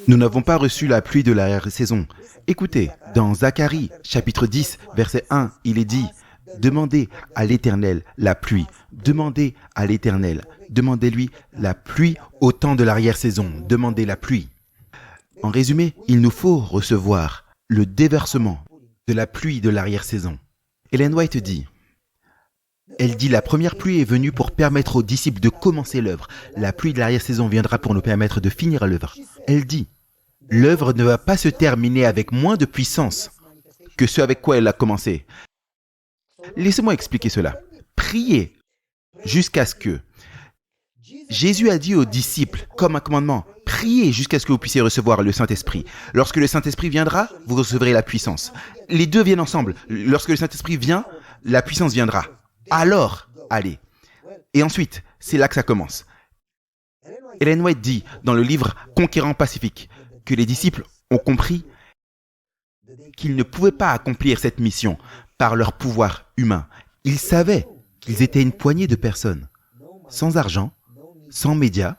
Nous n'avons pas reçu la pluie de l'arrière-saison. Écoutez, dans Zacharie, chapitre 10, verset 1, il est dit « Demandez à l'Éternel la pluie, demandez à l'Éternel, demandez-lui la pluie au temps de l'arrière-saison, demandez la pluie. » En résumé, il nous faut recevoir le déversement de la pluie de l'arrière-saison. Ellen White dit « Elle dit, la première pluie est venue pour permettre aux disciples de commencer l'œuvre. La pluie de l'arrière-saison viendra pour nous permettre de finir l'œuvre. Elle dit, l'œuvre ne va pas se terminer avec moins de puissance que ce avec quoi elle a commencé. Laissez-moi expliquer cela. Priez jusqu'à ce que... Jésus a dit aux disciples, comme un commandement, priez jusqu'à ce que vous puissiez recevoir le Saint-Esprit. Lorsque le Saint-Esprit viendra, vous recevrez la puissance. Les deux viennent ensemble. Lorsque le Saint-Esprit vient, la puissance viendra. Alors, allez. Et ensuite, c'est là que ça commence. Ellen White dit dans le livre Conquérant Pacifique que les disciples ont compris qu'ils ne pouvaient pas accomplir cette mission par leur pouvoir humain. Ils savaient qu'ils étaient une poignée de personnes, sans argent, sans médias,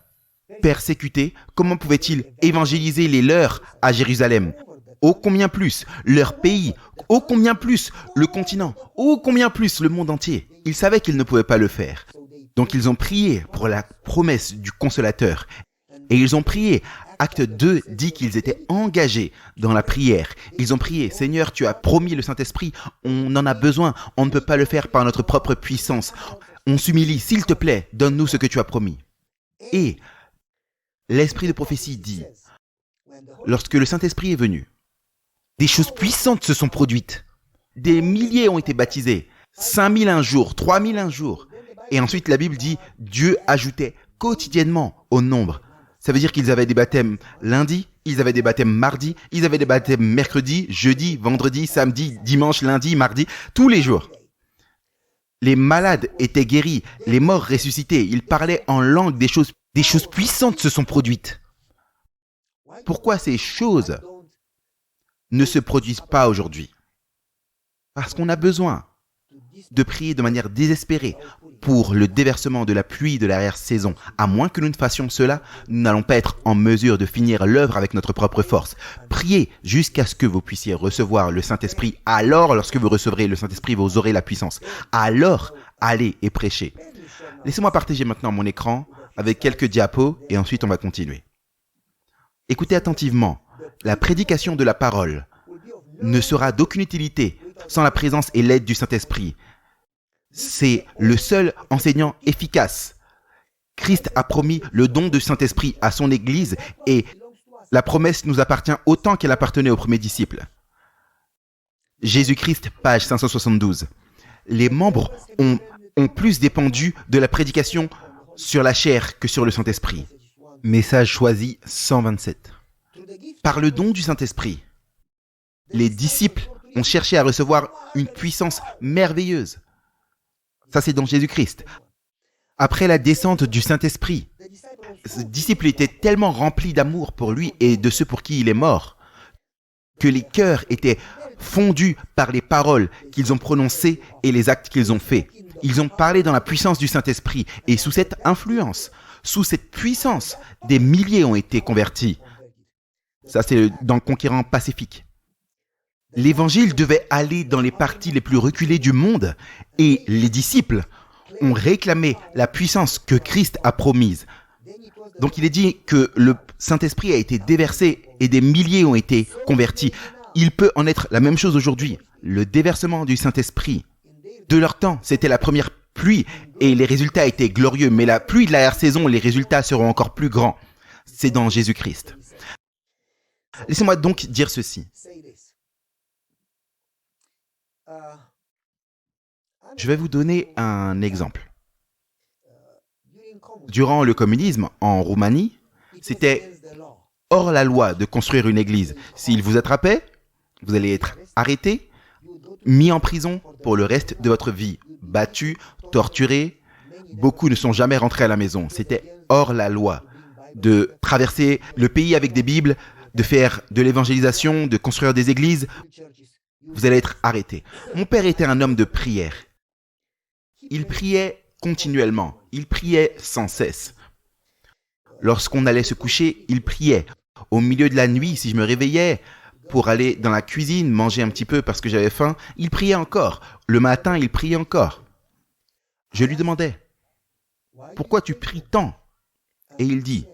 persécutés. Comment pouvaient-ils évangéliser les leurs à Jérusalem ? Ô combien plus leur pays, ô combien plus le continent, ô combien plus le monde entier. Ils savaient qu'ils ne pouvaient pas le faire. Donc ils ont prié pour la promesse du Consolateur. Et ils ont prié. Acte 2 dit qu'ils étaient engagés dans la prière. Ils ont prié, Seigneur, tu as promis le Saint-Esprit, on en a besoin, on ne peut pas le faire par notre propre puissance. On s'humilie, s'il te plaît, donne-nous ce que tu as promis. Et l'esprit de prophétie dit, lorsque le Saint-Esprit est venu, des choses puissantes se sont produites. Des milliers ont été baptisés. 5000 un jour, 3000 un jour. Et ensuite, la Bible dit, Dieu ajoutait quotidiennement au nombre. Ça veut dire qu'ils avaient des baptêmes lundi, ils avaient des baptêmes mardi, ils avaient des baptêmes mercredi, jeudi, vendredi, samedi, dimanche, lundi, mardi, tous les jours. Les malades étaient guéris, les morts ressuscités, ils parlaient en langue, des choses puissantes se sont produites. Pourquoi ces choses ne se produisent pas aujourd'hui? Parce qu'on a besoin de prier de manière désespérée pour le déversement de la pluie de l'arrière-saison. À moins que nous ne fassions cela, nous n'allons pas être en mesure de finir l'œuvre avec notre propre force. Priez jusqu'à ce que vous puissiez recevoir le Saint-Esprit. Alors, lorsque vous recevrez le Saint-Esprit, vous aurez la puissance. Alors, allez et prêchez. Laissez-moi partager maintenant mon écran avec quelques diapos et ensuite on va continuer. Écoutez attentivement. La prédication de la parole ne sera d'aucune utilité sans la présence et l'aide du Saint-Esprit. C'est le seul enseignant efficace. Christ a promis le don du Saint-Esprit à son Église et la promesse nous appartient autant qu'elle appartenait aux premiers disciples. Jésus-Christ, page 572. Les membres ont plus dépendu de la prédication sur la chair que sur le Saint-Esprit. Message choisi 127. Par le don du Saint-Esprit, les disciples ont cherché à recevoir une puissance merveilleuse. Ça, c'est dans Jésus-Christ. Après la descente du Saint-Esprit, ce disciple était tellement rempli d'amour pour lui et de ceux pour qui il est mort, que les cœurs étaient fondus par les paroles qu'ils ont prononcées et les actes qu'ils ont faits. Ils ont parlé dans la puissance du Saint-Esprit et sous cette influence, sous cette puissance, des milliers ont été convertis. Ça, c'est dans le Conquérant Pacifique. L'évangile devait aller dans les parties les plus reculées du monde et les disciples ont réclamé la puissance que Christ a promise. Donc il est dit que le Saint-Esprit a été déversé et des milliers ont été convertis. Il peut en être la même chose aujourd'hui. Le déversement du Saint-Esprit, de leur temps, c'était la première pluie et les résultats étaient glorieux. Mais la pluie de l'arrière-saison, les résultats seront encore plus grands. C'est dans Jésus-Christ. Laissez-moi donc dire ceci. Je vais vous donner un exemple. Durant le communisme, en Roumanie, c'était hors la loi de construire une église. S'ils vous attrapaient, vous allez être arrêté, mis en prison pour le reste de votre vie, battu, torturé. Beaucoup ne sont jamais rentrés à la maison. C'était hors la loi de traverser le pays avec des Bibles, de faire de l'évangélisation, de construire des églises. Vous allez être arrêté. Mon père était un homme de prière. Il priait continuellement. Il priait sans cesse. Lorsqu'on allait se coucher, il priait. Au milieu de la nuit, si je me réveillais pour aller dans la cuisine, manger un petit peu parce que j'avais faim, il priait encore. Le matin, il priait encore. Je lui demandais, pourquoi tu pries tant? Et il dit,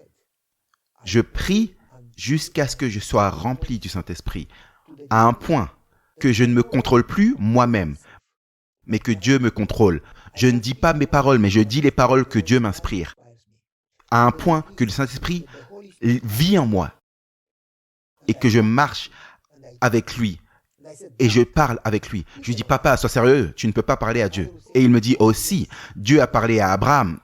je prie jusqu'à ce que je sois rempli du Saint-Esprit, à un point que je ne me contrôle plus moi-même, mais que Dieu me contrôle. Je ne dis pas mes paroles, mais je dis les paroles que Dieu m'inspire, à un point que le Saint-Esprit vit en moi et que je marche avec lui et je parle avec lui. Je lui dis, papa, sois sérieux, tu ne peux pas parler à Dieu. Et il me dit aussi, Dieu a parlé à Abraham,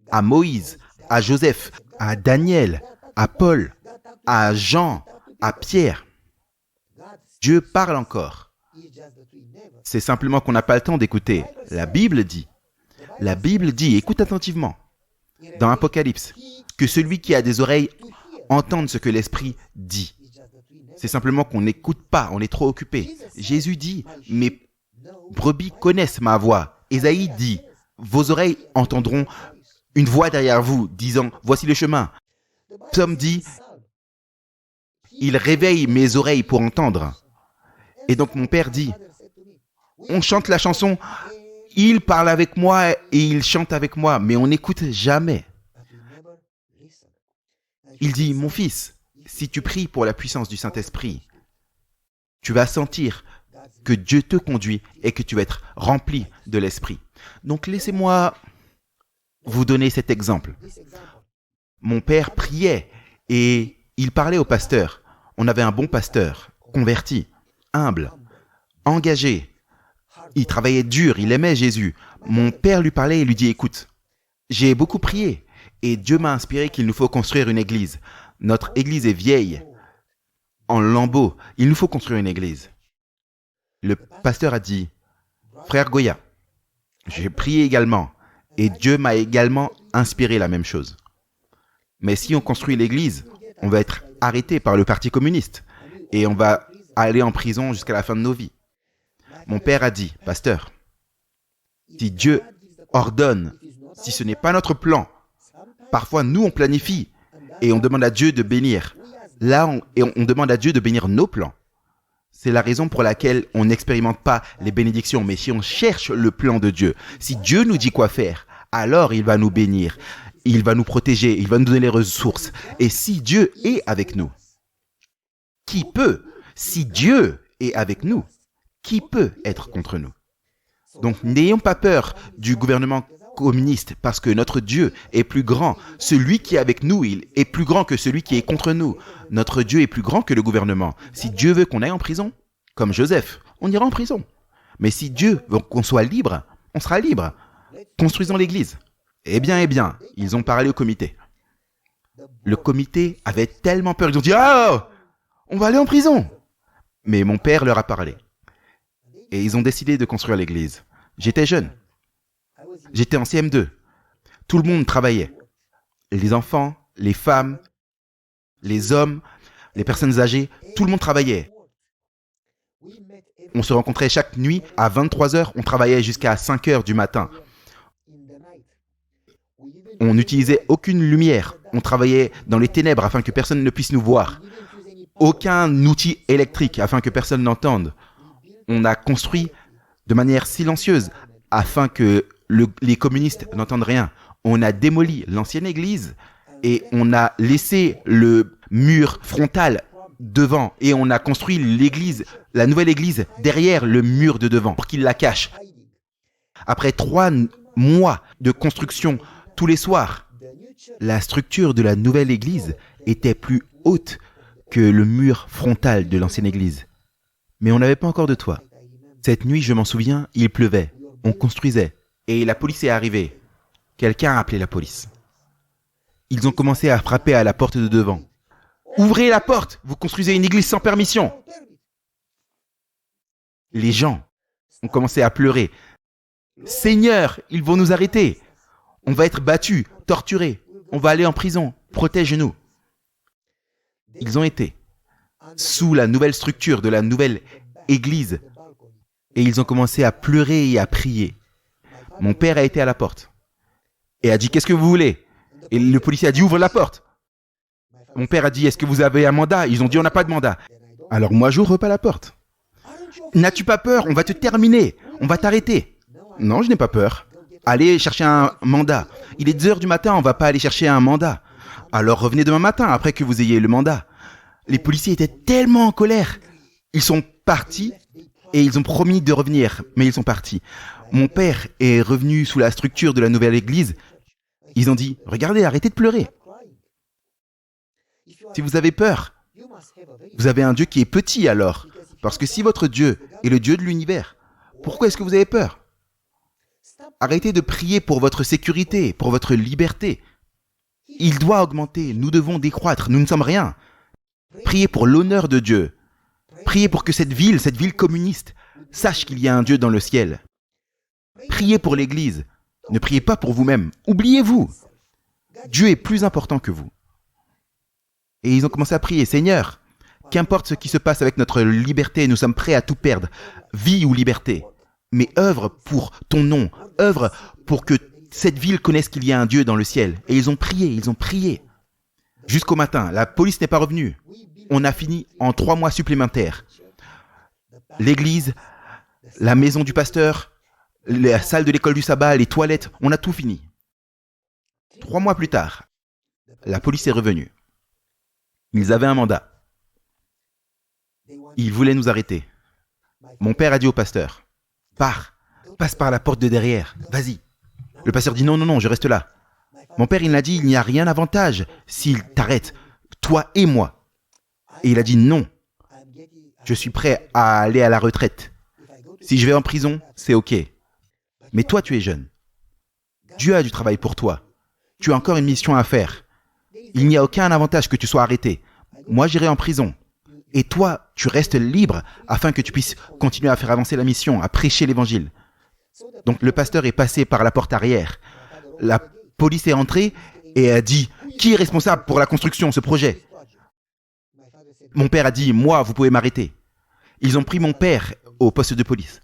à Moïse, à Joseph, à Daniel, à Paul, à Jean, à Pierre. Dieu parle encore. C'est simplement qu'on n'a pas le temps d'écouter. La Bible dit, écoute attentivement, dans Apocalypse, que celui qui a des oreilles entende ce que l'Esprit dit. C'est simplement qu'on n'écoute pas, on est trop occupé. Jésus dit, mes brebis connaissent ma voix. Ésaïe dit, vos oreilles entendront une voix derrière vous disant, voici le chemin. Psaume dit, il réveille mes oreilles pour entendre. Et donc mon père dit, on chante la chanson, il parle avec moi et il chante avec moi, mais on n'écoute jamais. Il dit, mon fils, si tu pries pour la puissance du Saint-Esprit, tu vas sentir que Dieu te conduit et que tu vas être rempli de l'Esprit. Donc laissez-moi vous donner cet exemple. Mon père priait et il parlait au pasteur. On avait un bon pasteur, converti, humble, engagé. Il travaillait dur, il aimait Jésus. Mon père lui parlait et lui dit, écoute, j'ai beaucoup prié et Dieu m'a inspiré qu'il nous faut construire une église. Notre église est vieille, en lambeaux. Il nous faut construire une église. Le pasteur a dit, frère Goya, j'ai prié également et Dieu m'a également inspiré la même chose. Mais si on construit l'église, on va être arrêté par le Parti communiste et on va aller en prison jusqu'à la fin de nos vies. Mon père a dit, pasteur, si Dieu ordonne, si ce n'est pas notre plan, parfois nous on planifie et on demande à Dieu de bénir. Là, on demande à Dieu de bénir nos plans. C'est la raison pour laquelle on n'expérimente pas les bénédictions. Mais si on cherche le plan de Dieu, si Dieu nous dit quoi faire, alors il va nous bénir, il va nous protéger, il va nous donner les ressources. Et si Dieu est avec nous, qui peut? Si Dieu est avec nous, qui peut être contre nous? Donc n'ayons pas peur du gouvernement communiste parce que notre Dieu est plus grand. Celui qui est avec nous, il est plus grand que celui qui est contre nous. Notre Dieu est plus grand que le gouvernement. Si Dieu veut qu'on aille en prison, comme Joseph, on ira en prison. Mais si Dieu veut qu'on soit libre, on sera libre. Construisons l'église. Eh bien, ils ont parlé au comité. Le comité avait tellement peur, ils ont dit « Ah, on va aller en prison !» Mais mon père leur a parlé. Et ils ont décidé de construire l'église. J'étais jeune. J'étais en CM2. Tout le monde travaillait. Les enfants, les femmes, les hommes, les personnes âgées, tout le monde travaillait. On se rencontrait chaque nuit à 23h, on travaillait jusqu'à 5h du matin. On n'utilisait aucune lumière. On travaillait dans les ténèbres afin que personne ne puisse nous voir. Aucun outil électrique afin que personne n'entende. On a construit de manière silencieuse afin que les communistes n'entendent rien. On a démoli l'ancienne église et on a laissé le mur frontal devant et on a construit l'église, la nouvelle église derrière le mur de devant pour qu'il la cache. Après 3 mois de construction tous les soirs, la structure de la nouvelle église était plus haute que le mur frontal de l'ancienne église. Mais on n'avait pas encore de toit. Cette nuit, je m'en souviens, il pleuvait. On construisait. Et la police est arrivée. Quelqu'un a appelé la police. Ils ont commencé à frapper à la porte de devant. « Ouvrez la porte! Vous construisez une église sans permission !» Les gens ont commencé à pleurer. « Seigneur, ils vont nous arrêter. On va être battus, torturés. On va aller en prison. Protège-nous. » Ils ont été sous la nouvelle structure de la nouvelle église et ils ont commencé à pleurer et à prier. Mon père a été à la porte et a dit « Qu'est-ce que vous voulez ?» Et le policier a dit « Ouvre la porte !» Mon père a dit, est-ce que vous avez un mandat? Ils ont dit, on n'a pas de mandat. Alors moi, j'ouvre pas la porte. N'as-tu pas peur? On va te terminer. On va t'arrêter. Non, je n'ai pas peur. Allez chercher un mandat. Il est 2 heures du matin, on va pas aller chercher un mandat. Alors revenez demain matin, après que vous ayez le mandat. Les policiers étaient tellement en colère. Ils sont partis et ils ont promis de revenir, mais ils sont partis. Mon père est revenu sous la structure de la nouvelle église. Ils ont dit, regardez, arrêtez de pleurer. Si vous avez peur, vous avez un Dieu qui est petit alors. Parce que si votre Dieu est le Dieu de l'univers, pourquoi est-ce que vous avez peur? Arrêtez de prier pour votre sécurité, pour votre liberté. Il doit augmenter, nous devons décroître, nous ne sommes rien. Priez pour l'honneur de Dieu. Priez pour que cette ville communiste, sache qu'il y a un Dieu dans le ciel. Priez pour l'Église. Ne priez pas pour vous-même. Oubliez-vous. Dieu est plus important que vous. Et ils ont commencé à prier, Seigneur, qu'importe ce qui se passe avec notre liberté, nous sommes prêts à tout perdre, vie ou liberté. Mais œuvre pour ton nom, œuvre pour que cette ville connaisse qu'il y a un Dieu dans le ciel. Et ils ont prié. Jusqu'au matin, la police n'est pas revenue. On a fini en 3 mois supplémentaires. L'église, la maison du pasteur, la salle de l'école du sabbat, les toilettes, on a tout fini. 3 mois plus tard, la police est revenue. Ils avaient un mandat. Ils voulaient nous arrêter. Mon père a dit au pasteur, passe par la porte de derrière, vas-y. Le pasteur dit non, je reste là. Mon père, il a dit, il n'y a rien d'avantage s'il t'arrête, toi et moi. Et il a dit non, je suis prêt à aller à la retraite. Si je vais en prison, c'est ok. Mais toi, tu es jeune. Dieu a du travail pour toi. Tu as encore une mission à faire. Il n'y a aucun avantage que tu sois arrêté. Moi, j'irai en prison. Et toi, tu restes libre afin que tu puisses continuer à faire avancer la mission, à prêcher l'évangile. Donc le pasteur est passé par la porte arrière. La police est entrée et a dit « Qui est responsable pour la construction, ce projet ?» Mon père a dit « Moi, vous pouvez m'arrêter. » Ils ont pris mon père au poste de police.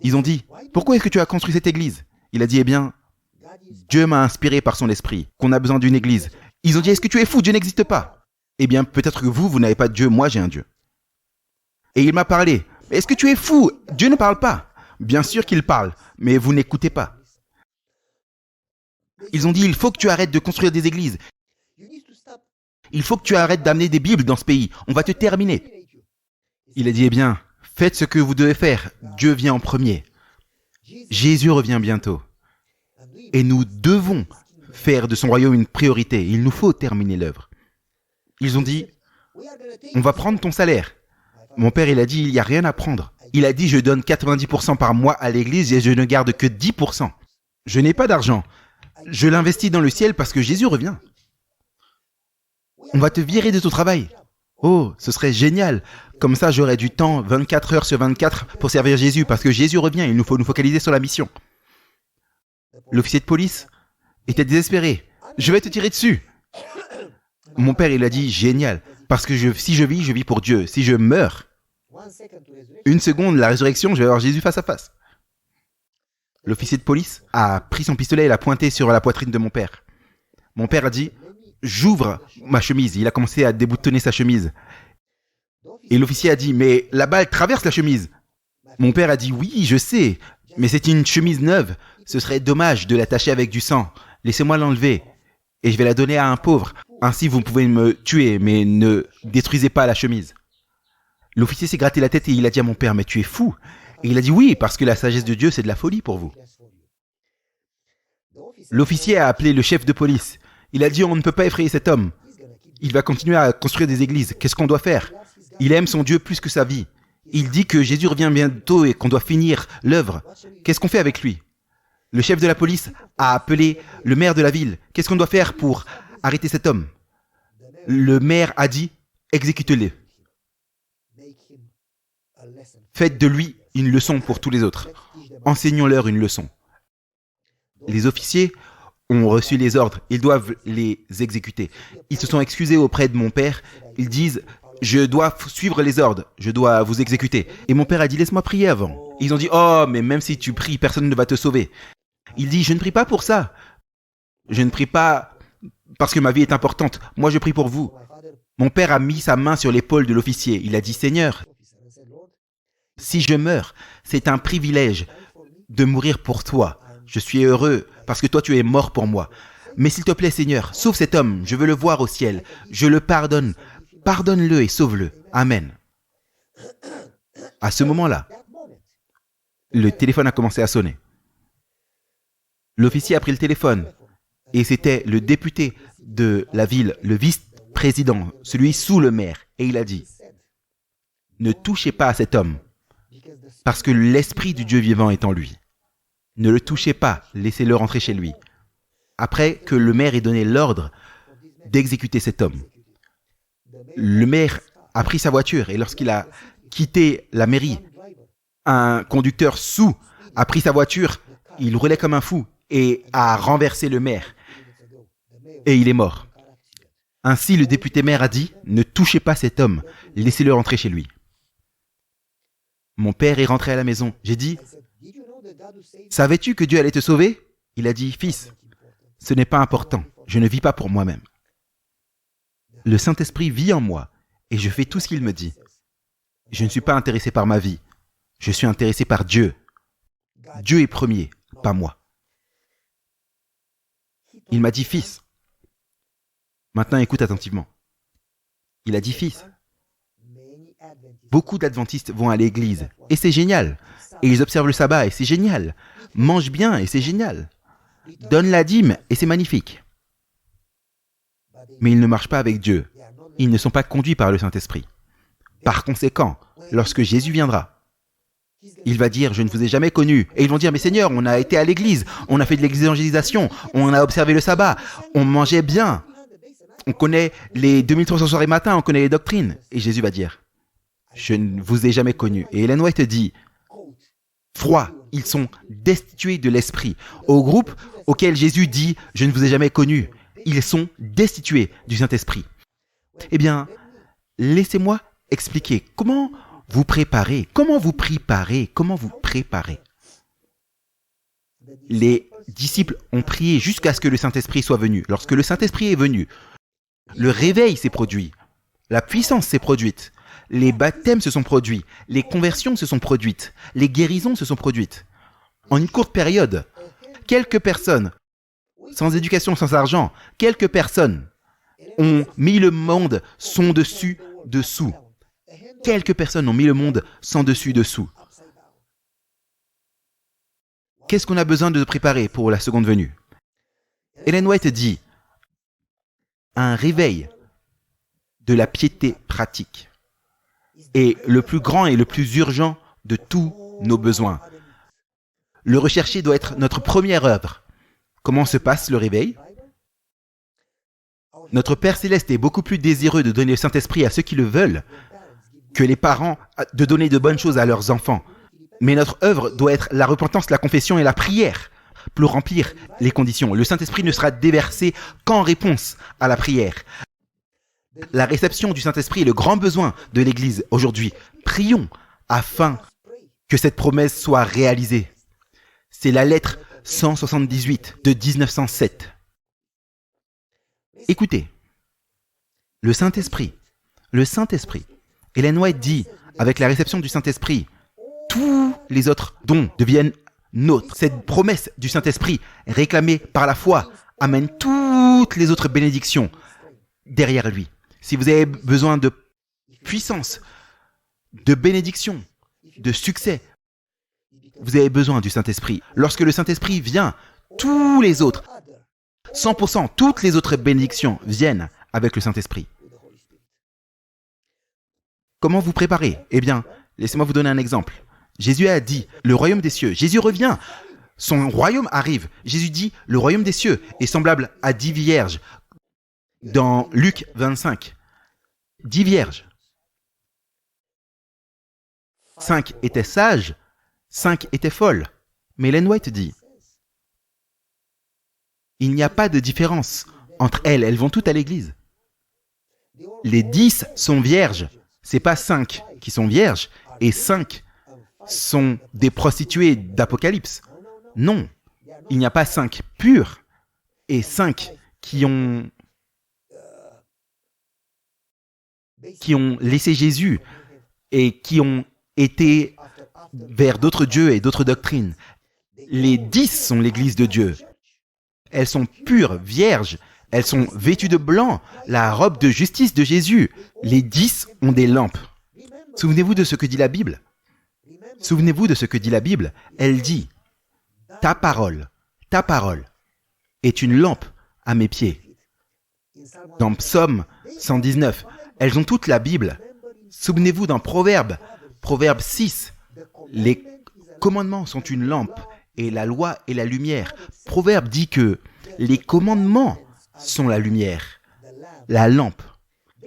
Ils ont dit « Pourquoi est-ce que tu as construit cette église ?» Il a dit « Eh bien, Dieu m'a inspiré par son esprit, qu'on a besoin d'une église. » Ils ont dit « Est-ce que tu es fou? Dieu n'existe pas. » Eh bien, peut-être que vous n'avez pas de Dieu, moi j'ai un Dieu. Et il m'a parlé. « Est-ce que tu es fou? Dieu ne parle pas. » Bien sûr qu'il parle, mais vous n'écoutez pas. Ils ont dit « Il faut que tu arrêtes de construire des églises. Il faut que tu arrêtes d'amener des Bibles dans ce pays. On va te terminer. » Il a dit « Eh bien, faites ce que vous devez faire. Dieu vient en premier. Jésus revient bientôt. Et nous devons faire de son royaume une priorité. Il nous faut terminer l'œuvre. » Ils ont dit « On va prendre ton salaire. » Mon père, il a dit « Il n'y a rien à prendre. » Il a dit « Je donne 90% par mois à l'église et je ne garde que 10%. Je n'ai pas d'argent. Je l'investis dans le ciel parce que Jésus revient. On va te virer de ton travail. Oh, ce serait génial. Comme ça, j'aurai du temps 24 heures sur 24 pour servir Jésus parce que Jésus revient. Il nous faut nous focaliser sur la mission. » L'officier de police était désespéré. « Je vais te tirer dessus. » Mon père, il a dit « Génial. Parce que si je vis pour Dieu. Si je meurs, 1 seconde, la résurrection, je vais avoir Jésus face à face. » L'officier de police a pris son pistolet et l'a pointé sur la poitrine de mon père. Mon père a dit « J'ouvre ma chemise. » Il a commencé à déboutonner sa chemise. Et l'officier a dit « Mais la balle traverse la chemise. » Mon père a dit « Oui, je sais. Mais c'est une chemise neuve. Ce serait dommage de l'attacher avec du sang. Laissez-moi l'enlever. Et je vais la donner à un pauvre. Ainsi, vous pouvez me tuer, mais ne détruisez pas la chemise. » L'officier s'est gratté la tête et il a dit à mon père « Mais tu es fou. » Et il a dit « Oui, parce que la sagesse de Dieu, c'est de la folie pour vous. » L'officier a appelé le chef de police. Il a dit « On ne peut pas effrayer cet homme. Il va continuer à construire des églises. Qu'est-ce qu'on doit faire? Il aime son Dieu plus que sa vie. Il dit que Jésus revient bientôt et qu'on doit finir l'œuvre. Qu'est-ce qu'on fait avec lui ?» Le chef de la police a appelé le maire de la ville. Qu'est-ce qu'on doit faire pour arrêter cet homme? Le maire a dit « Exécutez-le. Faites de lui une leçon pour tous les autres. Enseignons-leur une leçon. » Les officiers ont reçu les ordres. Ils doivent les exécuter. Ils se sont excusés auprès de mon père. Ils disent « Je dois suivre les ordres. Je dois vous exécuter. » Et mon père a dit « Laisse-moi prier avant. » Ils ont dit « Oh, mais même si tu pries, personne ne va te sauver. » Il dit « Je ne prie pas pour ça. Je ne prie pas parce que ma vie est importante. Moi, je prie pour vous. Mon père a mis sa main sur l'épaule de l'officier. Il a dit, Seigneur, si je meurs, c'est un privilège de mourir pour toi. Je suis heureux parce que toi, tu es mort pour moi. Mais s'il te plaît, Seigneur, sauve cet homme. Je veux le voir au ciel. Je le pardonne. Pardonne-le et sauve-le. Amen. À ce moment-là, le téléphone a commencé à sonner. L'officier a pris le téléphone et c'était le député de la ville, le vice-président, celui sous le maire. Et il a dit, ne touchez pas à cet homme parce que l'esprit du Dieu vivant est en lui. Ne le touchez pas, laissez-le rentrer chez lui. Après que le maire ait donné l'ordre d'exécuter cet homme, le maire a pris sa voiture et lorsqu'il a quitté la mairie, un conducteur sous a pris sa voiture, il roulait comme un fou et a renversé le maire. Et il est mort. Ainsi, le député maire a dit, ne touchez pas cet homme, laissez-le rentrer chez lui. Mon père est rentré à la maison. J'ai dit, savais-tu que Dieu allait te sauver? Il a dit, fils, ce n'est pas important, je ne vis pas pour moi-même. Le Saint-Esprit vit en moi et je fais tout ce qu'il me dit. Je ne suis pas intéressé par ma vie, je suis intéressé par Dieu. Dieu est premier, pas moi. Il m'a dit, fils. Maintenant, écoute attentivement. Il a dit, fils. Beaucoup d'adventistes vont à l'église et c'est génial. Et ils observent le sabbat et c'est génial. Mangent bien et c'est génial. Donnent la dîme et c'est magnifique. Mais ils ne marchent pas avec Dieu. Ils ne sont pas conduits par le Saint-Esprit. Par conséquent, lorsque Jésus viendra, il va dire, je ne vous ai jamais connu. Et ils vont dire, mais Seigneur, on a été à l'église, on a fait de l'évangélisation, on a observé le sabbat, on mangeait bien, on connaît les 2300 soirs et matins, on connaît les doctrines. Et Jésus va dire, je ne vous ai jamais connu. Et Ellen White dit, froid, ils sont destitués de l'esprit. Au groupe auquel Jésus dit, je ne vous ai jamais connu, ils sont destitués du Saint-Esprit. Eh bien, laissez-moi expliquer comment vous préparez. Les disciples ont prié jusqu'à ce que le Saint-Esprit soit venu. Lorsque le Saint-Esprit est venu, le réveil s'est produit, la puissance s'est produite, les baptêmes se sont produits, les conversions se sont produites, les guérisons se sont produites. En une courte période, quelques personnes, sans éducation, sans argent, quelques personnes ont mis le monde son dessus, dessous. Quelques personnes ont mis le monde sans dessus, dessous. Qu'est-ce qu'on a besoin de préparer pour la seconde venue? Ellen White dit, un réveil de la piété pratique est le plus grand et le plus urgent de tous nos besoins. Le rechercher doit être notre première œuvre. Comment se passe le réveil? Notre Père Céleste est beaucoup plus désireux de donner le Saint-Esprit à ceux qui le veulent que les parents de donner de bonnes choses à leurs enfants. Mais notre œuvre doit être la repentance, la confession et la prière pour remplir les conditions. Le Saint-Esprit ne sera déversé qu'en réponse à la prière. La réception du Saint-Esprit est le grand besoin de l'Église aujourd'hui. Prions afin que cette promesse soit réalisée. C'est la lettre 178 de 1907. Écoutez, le Saint-Esprit, Ellen White dit, avec la réception du Saint-Esprit, tous les autres dons deviennent nôtres. Cette promesse du Saint-Esprit, réclamée par la foi, amène toutes les autres bénédictions derrière lui. Si vous avez besoin de puissance, de bénédiction, de succès, vous avez besoin du Saint-Esprit. Lorsque le Saint-Esprit vient, tous les autres, 100%, toutes les autres bénédictions viennent avec le Saint-Esprit. Comment vous préparer? Eh bien, laissez-moi vous donner un exemple. Jésus a dit, le royaume des cieux. Jésus revient, son royaume arrive. Jésus dit, le royaume des cieux est semblable à 10 vierges. Dans Luc 25, 10 vierges. 5 étaient sages, 5 étaient folles. Mais Ellen White dit, il n'y a pas de différence entre elles. Elles vont toutes à l'église. Les 10 sont vierges. C'est pas 5 qui sont vierges et 5 sont des prostituées d'Apocalypse. Non, il n'y a pas 5 pures et 5 qui ont qui ont laissé Jésus et qui ont été vers d'autres dieux et d'autres doctrines. Les 10 sont l'Église de Dieu. Elles sont pures, vierges. Elles sont vêtues de blanc, la robe de justice de Jésus. Les 10 ont des lampes. Souvenez-vous de ce que dit la Bible. Souvenez-vous de ce que dit la Bible. Elle dit, ta parole est une lampe à mes pieds. Dans Psaume 119, elles ont toute la Bible. Souvenez-vous dans Proverbe 6, les commandements sont une lampe et la loi est la lumière. Proverbe dit que les commandements sont la lumière, la lampe.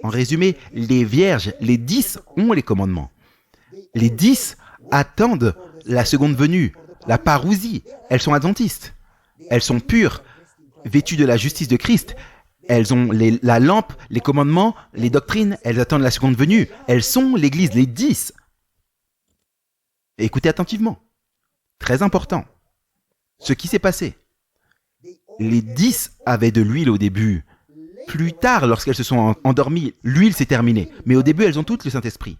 En résumé, les vierges, les 10 ont les commandements. Les 10 attendent la seconde venue, la parousie. Elles sont adventistes. Elles sont pures, vêtues de la justice de Christ. Elles ont la lampe, les commandements, les doctrines. Elles attendent la seconde venue. Elles sont l'Église, les 10. Écoutez attentivement. Très important. Ce qui s'est passé. Les 10 avaient de l'huile au début. Plus tard, lorsqu'elles se sont endormies, l'huile s'est terminée. Mais au début, elles ont toutes le Saint-Esprit.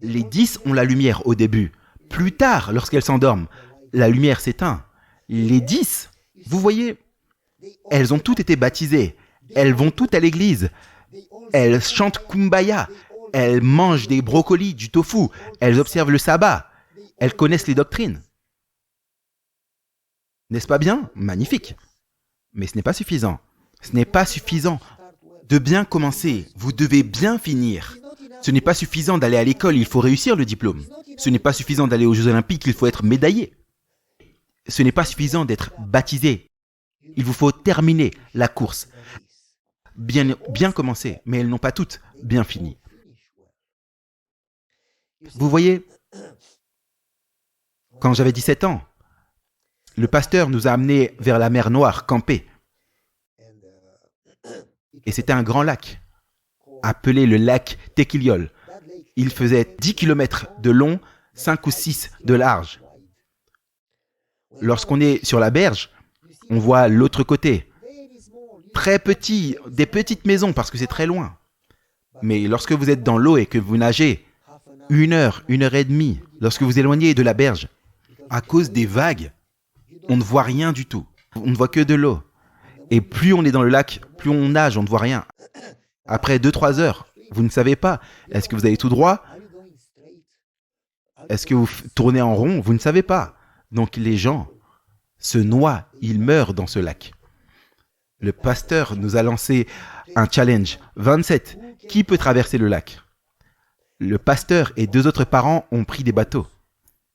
Les 10 ont la lumière au début. Plus tard, lorsqu'elles s'endorment, la lumière s'éteint. Les 10, vous voyez, elles ont toutes été baptisées. Elles vont toutes à l'église. Elles chantent Kumbaya. Elles mangent des brocolis, du tofu. Elles observent le sabbat. Elles connaissent les doctrines. N'est-ce pas bien? Magnifique. Mais ce n'est pas suffisant. Ce n'est pas suffisant de bien commencer. Vous devez bien finir. Ce n'est pas suffisant d'aller à l'école, il faut réussir le diplôme. Ce n'est pas suffisant d'aller aux Jeux Olympiques, il faut être médaillé. Ce n'est pas suffisant d'être baptisé. Il vous faut terminer la course. Bien commencer, mais elles n'ont pas toutes bien fini. Vous voyez, quand j'avais 17 ans, le pasteur nous a amenés vers la mer Noire, camper. Et c'était un grand lac, appelé le lac Tekiliol. Il faisait 10 km de long, 5 ou 6 de large. Lorsqu'on est sur la berge, on voit l'autre côté. Très petit, des petites maisons parce que c'est très loin. Mais lorsque vous êtes dans l'eau et que vous nagez, 1 heure et demie, lorsque vous éloignez de la berge, à cause des vagues, on ne voit rien du tout. On ne voit que de l'eau. Et plus on est dans le lac, plus on nage, on ne voit rien. Après 2-3 heures, vous ne savez pas. Est-ce que vous allez tout droit? Est-ce que vous tournez en rond? Vous ne savez pas. Donc les gens se noient, ils meurent dans ce lac. Le pasteur nous a lancé un challenge. 27. Qui peut traverser le lac? Le pasteur et 2 autres parents ont pris des bateaux,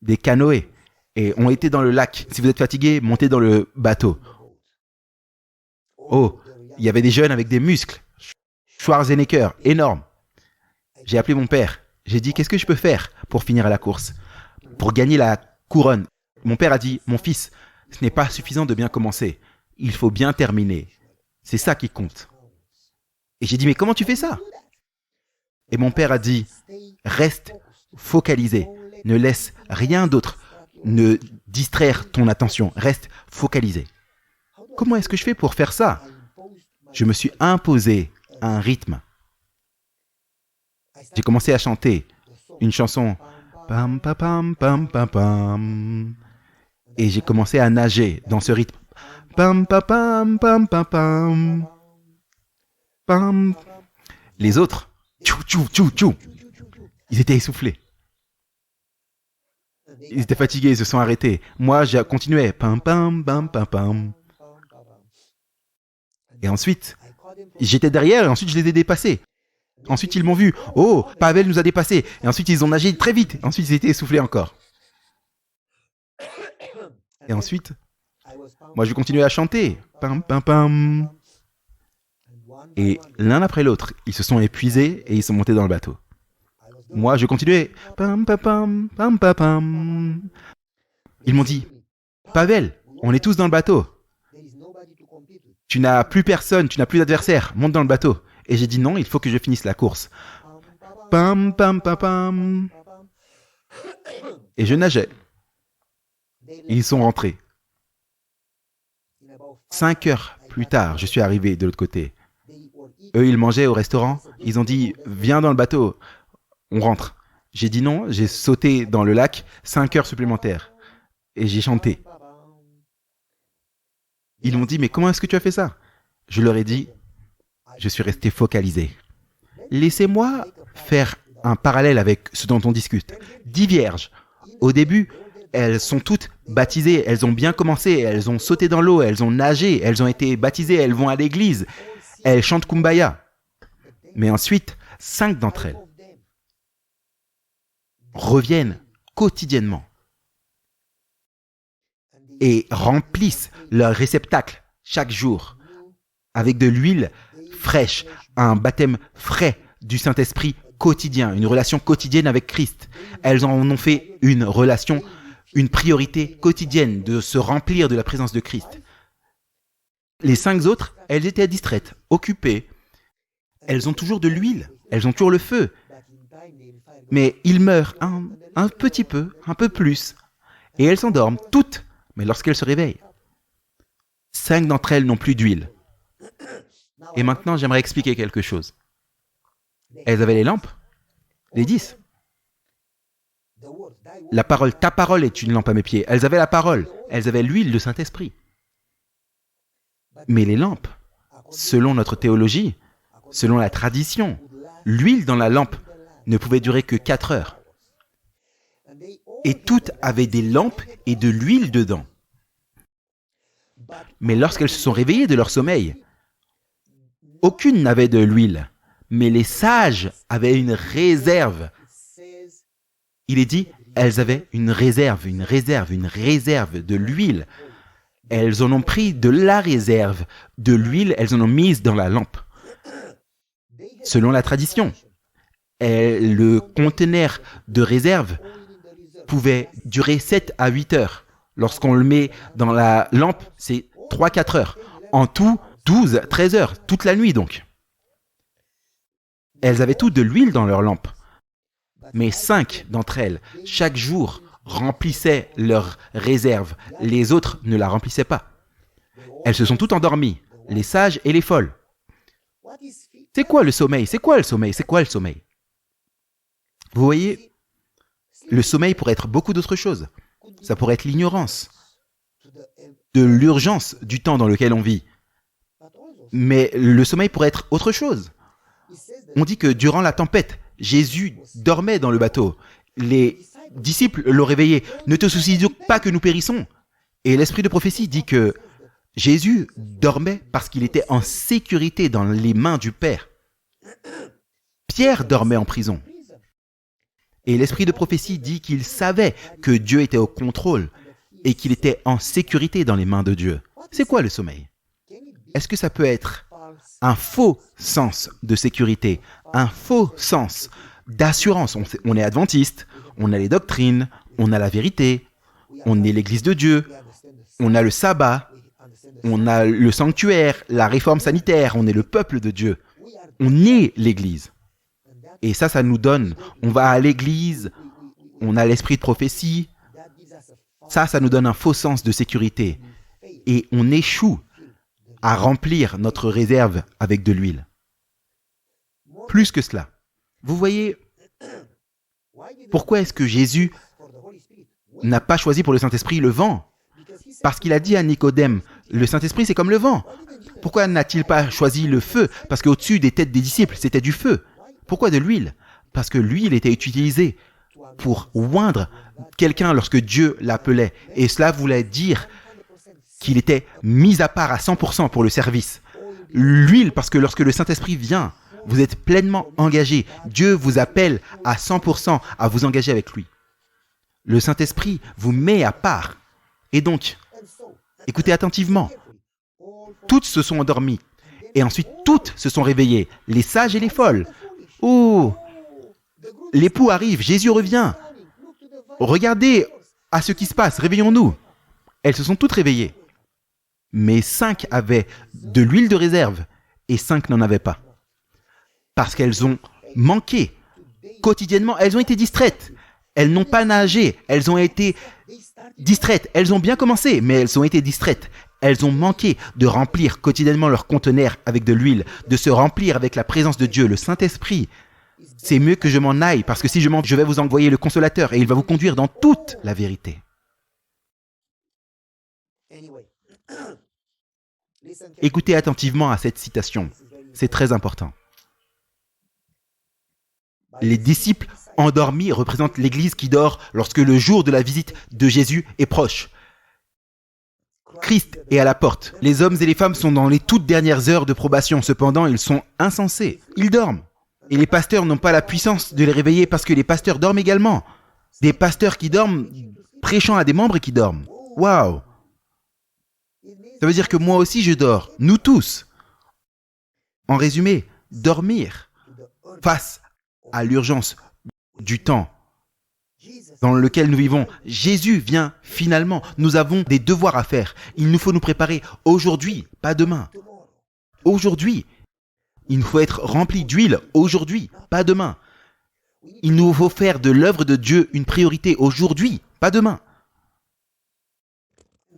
des canoës, et ont été dans le lac. Si vous êtes fatigué, montez dans le bateau. Oh, il y avait des jeunes avec des muscles. Schwarzenegger, énorme. J'ai appelé mon père. J'ai dit, qu'est-ce que je peux faire pour finir à la course? Pour gagner la couronne. Mon père a dit, mon fils, ce n'est pas suffisant de bien commencer. Il faut bien terminer. C'est ça qui compte. Et j'ai dit, mais comment tu fais ça? Et mon père a dit, reste focalisé. Ne laisse rien d'autre ne distraire ton attention. Reste focalisé. Comment est-ce que je fais pour faire ça? Je me suis imposé un rythme. J'ai commencé à chanter une chanson. Pam, pam, pam, pam, pam, pam. Et j'ai commencé à nager dans ce rythme. Pam, pam, pam, pam, pam, pam. Pam. Les autres, tchou, tchou, tchou, tchou. Ils étaient essoufflés. Ils étaient fatigués, ils se sont arrêtés. Moi, je continuais. Pam, pam, pam, pam, pam. Et ensuite, j'étais derrière et ensuite je les ai dépassés. Ensuite, ils m'ont vu. Oh, Pavel nous a dépassés. Et ensuite, ils ont nagé très vite. Ensuite, ils étaient essoufflés encore. Et ensuite, moi, je continuais à chanter. Pam, pam, pam. Et l'un après l'autre, ils se sont épuisés et ils sont montés dans le bateau. Moi, je continuais. Pam, pam, pam, pam, pam, pam. Ils m'ont dit, Pavel, on est tous dans le bateau. Tu n'as plus personne, tu n'as plus d'adversaire. Monte dans le bateau. Et j'ai dit non, il faut que je finisse la course. Pam, pam, pam, pam. Et je nageais. Ils sont rentrés. 5 heures plus tard, je suis arrivé de l'autre côté. Eux, ils mangeaient au restaurant. Ils ont dit, viens dans le bateau, on rentre. J'ai dit non, j'ai sauté dans le lac 5 heures supplémentaires. Et j'ai chanté. Ils m'ont dit, mais comment est-ce que tu as fait ça? Je leur ai dit, je suis resté focalisé. Laissez-moi faire un parallèle avec ce dont on discute. 10 vierges. Au début, elles sont toutes baptisées, elles ont bien commencé, elles ont sauté dans l'eau, elles ont nagé, elles ont été baptisées, elles vont à l'église, elles chantent Kumbaya. Mais ensuite, 5 d'entre elles reviennent quotidiennement et remplissent leur réceptacle chaque jour avec de l'huile fraîche, un baptême frais du Saint-Esprit quotidien, une relation quotidienne avec Christ. Elles en ont fait une relation, une priorité quotidienne de se remplir de la présence de Christ. Les 5 autres, elles étaient distraites, occupées. Elles ont toujours de l'huile, elles ont toujours le feu. Mais ils meurent un petit peu, un peu plus. Et elles s'endorment, toutes, mais lorsqu'elles se réveillent. 5 d'entre elles n'ont plus d'huile. Et maintenant, j'aimerais expliquer quelque chose. Elles avaient les lampes, les 10. La parole, ta parole est une lampe à mes pieds. Elles avaient la parole, elles avaient l'huile de Saint-Esprit. Mais les lampes, selon notre théologie, selon la tradition, l'huile dans la lampe ne pouvait durer que 4 heures. Et toutes avaient des lampes et de l'huile dedans. Mais lorsqu'elles se sont réveillées de leur sommeil, aucune n'avait de l'huile, mais les sages avaient une réserve. Il est dit, elles avaient une réserve de l'huile. Elles en ont pris de la réserve de l'huile, elles en ont mise dans la lampe. Selon la tradition, le conteneur de réserve pouvait durer 7 à 8 heures. Lorsqu'on le met dans la lampe, c'est 3-4 heures. En tout, 12, 13 heures, toute la nuit donc. Elles avaient toutes de l'huile dans leur lampe. Mais 5 d'entre elles, chaque jour, remplissaient leur réserve. Les autres ne la remplissaient pas. Elles se sont toutes endormies, les sages et les folles. C'est quoi le sommeil? C'est quoi le sommeil? C'est quoi le sommeil? Vous voyez, le sommeil pourrait être beaucoup d'autres choses. Ça pourrait être l'ignorance, de l'urgence du temps dans lequel on vit. Mais le sommeil pourrait être autre chose. On dit que durant la tempête, Jésus dormait dans le bateau. Les disciples l'ont réveillé. Ne te soucie donc pas que nous périssons. Et l'esprit de prophétie dit que Jésus dormait parce qu'il était en sécurité dans les mains du Père. Pierre dormait en prison. Et l'esprit de prophétie dit qu'il savait que Dieu était au contrôle et qu'il était en sécurité dans les mains de Dieu. C'est quoi le sommeil? Est-ce que ça peut être un faux sens de sécurité, un faux sens d'assurance? On est adventiste, on a les doctrines, on a la vérité, on est l'église de Dieu, on a le sabbat, on a le sanctuaire, la réforme sanitaire, on est le peuple de Dieu. On est l'église. Et ça nous donne, on va à l'église, on a l'esprit de prophétie. Ça nous donne un faux sens de sécurité. Et on échoue à remplir notre réserve avec de l'huile. Plus que cela. Vous voyez, pourquoi est-ce que Jésus n'a pas choisi pour le Saint-Esprit le vent? Parce qu'il a dit à Nicodème, le Saint-Esprit c'est comme le vent. Pourquoi n'a-t-il pas choisi le feu? Parce qu'au-dessus des têtes des disciples, c'était du feu. Pourquoi de l'huile? Parce que l'huile était utilisée pour oindre quelqu'un lorsque Dieu l'appelait. Et cela voulait dire qu'il était mis à part à 100% pour le service. L'huile, parce que lorsque le Saint-Esprit vient, vous êtes pleinement engagé. Dieu vous appelle à 100% à vous engager avec lui. Le Saint-Esprit vous met à part. Et donc, écoutez attentivement. Toutes se sont endormies. Et ensuite, toutes se sont réveillées. Les sages et les folles. Oh, l'époux arrive, Jésus revient. Regardez à ce qui se passe, réveillons-nous. Elles se sont toutes réveillées. Mais 5 avaient de l'huile de réserve et 5 n'en avaient pas. Parce qu'elles ont manqué. Quotidiennement, elles ont été distraites. Elles n'ont pas nagé. Elles ont été distraites. Elles ont bien commencé, mais elles ont été distraites. Elles ont manqué de remplir quotidiennement leur conteneur avec de l'huile, de se remplir avec la présence de Dieu, le Saint-Esprit. C'est mieux que je m'en aille, parce que si je m'en vais, je vais vous envoyer le Consolateur et il va vous conduire dans toute la vérité. Écoutez attentivement à cette citation. C'est très important. Les disciples endormis représentent l'Église qui dort lorsque le jour de la visite de Jésus est proche. Christ est à la porte. Les hommes et les femmes sont dans les toutes dernières heures de probation. Cependant, ils sont insensés. Ils dorment. Et les pasteurs n'ont pas la puissance de les réveiller parce que les pasteurs dorment également. Des pasteurs qui dorment, prêchant à des membres qui dorment. Waouh! Ça veut dire que moi aussi je dors. Nous tous. En résumé, dormir face à l'urgence du temps dans lequel nous vivons. Jésus vient finalement. Nous avons des devoirs à faire. Il nous faut nous préparer aujourd'hui, pas demain. Aujourd'hui. Il nous faut être rempli d'huile aujourd'hui, pas demain. Il nous faut faire de l'œuvre de Dieu une priorité aujourd'hui, pas demain.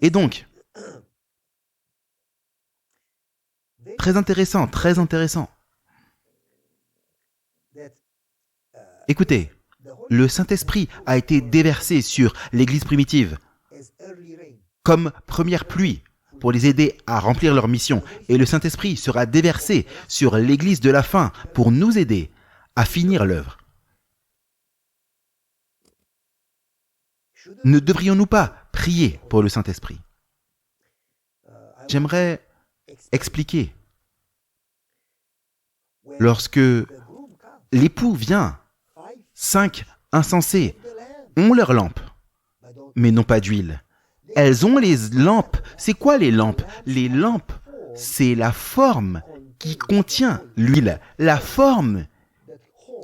Et donc, très intéressant, très intéressant. Écoutez, le Saint-Esprit a été déversé sur l'Église primitive comme première pluie pour les aider à remplir leur mission. Et le Saint-Esprit sera déversé sur l'Église de la fin pour nous aider à finir l'œuvre. Ne devrions-nous pas prier pour le Saint-Esprit? J'aimerais expliquer. Lorsque l'époux vient, 5 insensés ont leur lampe, mais n'ont pas d'huile. Elles ont les lampes. C'est quoi les lampes? Les lampes, c'est la forme qui contient l'huile, la forme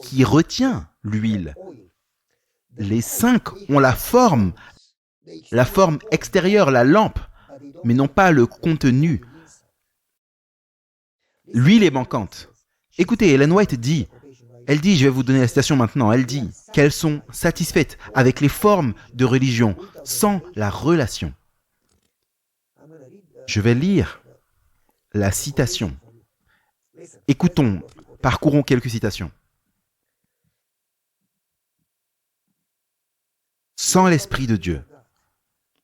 qui retient l'huile. Les 5 ont la forme extérieure, la lampe, mais non pas le contenu. L'huile est manquante. Écoutez, Ellen White dit, je vais vous donner la citation maintenant, elle dit qu'elles sont satisfaites avec les formes de religion sans la relation. Je vais lire la citation. Écoutons, parcourons quelques citations. Sans l'Esprit de Dieu,